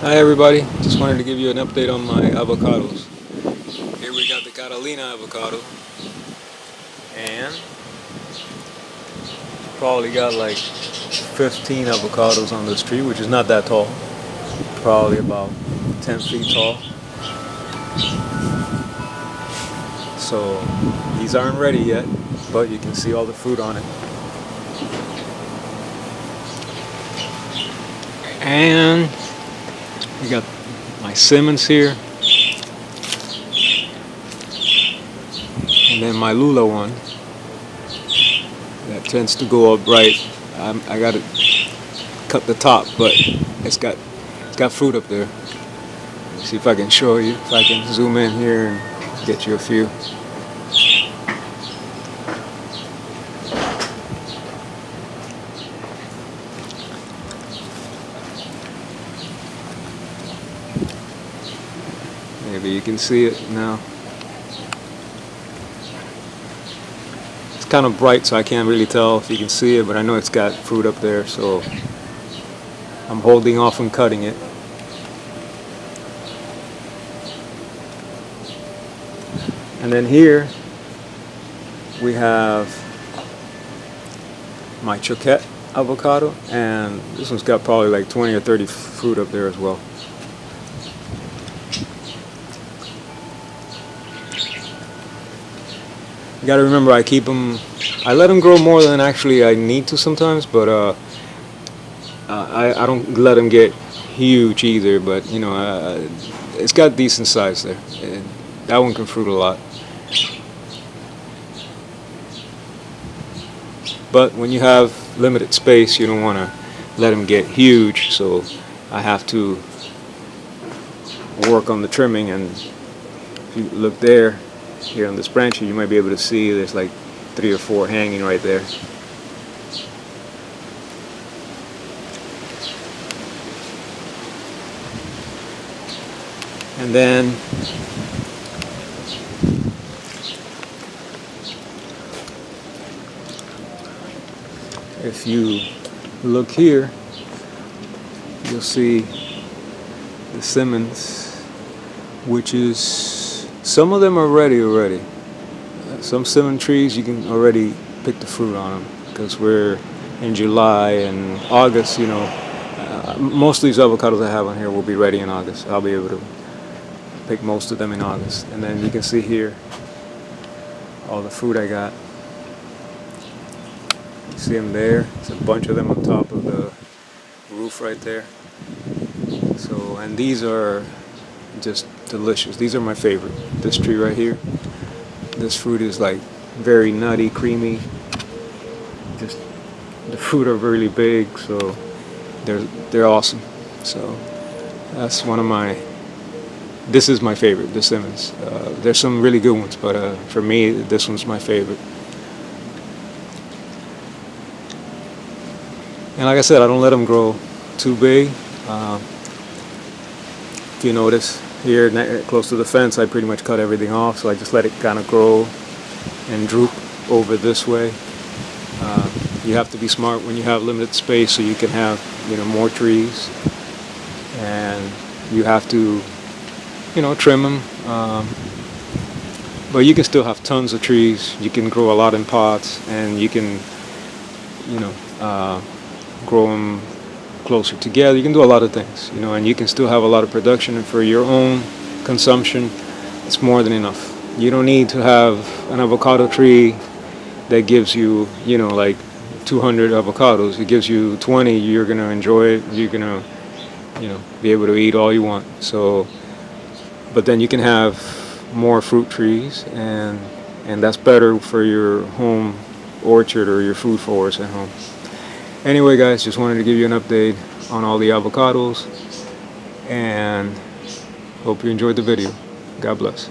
Hi everybody, just wanted to give you an update on my avocados. Here we got the Catalina avocado, and probably got like 15 avocados on this tree, which is not that tall, probably about 10 feet tall. So these aren't ready yet, but you can see all the fruit on it. And we got my Simmonds here, and then my Lula one that tends to go up right. I gotta cut the top, but it's got fruit up there. See if I can show you, if I can zoom in here and get you a few. Maybe you can see it now. It's kind of bright, so I can't really tell if you can see it, but I know it's got fruit up there, so I'm holding off on cutting it. And then here we have my Choquette avocado, and this one's got probably like 20 or 30 fruit up there as well. You gotta remember, I let them grow more than actually I need to sometimes, but I don't let them get huge either, but you know, it's got decent size there. That one can fruit a lot. But when you have limited space, you don't want to let them get huge, so I have to work on the trimming. And if you look there, here on this branch, you might be able to see there's like 3 or 4 hanging right there. And then if you look here, you'll see the Simmonds, which is, some of them are ready already. Some Simmonds trees you can already pick the fruit on them, because we're in July and August. You know, most of these avocados I have on here will be ready in August. I'll be able to pick most of them in August. And then you can see here all the fruit I got. You see them there? There's a bunch of them on top of the roof right there. So, and these are just delicious. These are my favorite. This tree right here, this fruit is like very nutty, creamy. Just the fruit are really big, so they're awesome. So that's one of my. This is my favorite, the Simmonds. There's some really good ones, but for me, this one's my favorite. And like I said, I don't let them grow too big. If you notice here, close to the fence, I pretty much cut everything off, so I just let it kind of grow and droop over this way. You have to be smart when you have limited space, so you can have, you know, more trees, and you have to, you know, trim them. But you can still have tons of trees. You can grow a lot in pots, and you can, you know, grow them closer together. You can do a lot of things, you know, and you can still have a lot of production. And for your own consumption, it's more than enough. You don't need to have an avocado tree that gives you, you know, like 200 avocados. It gives you 20. You're gonna enjoy it. You're gonna, you know, be able to eat all you want. So, but then you can have more fruit trees, and that's better for your home orchard or your food forest at home. Anyway, guys, just wanted to give you an update on all the avocados, and hope you enjoyed the video. God bless.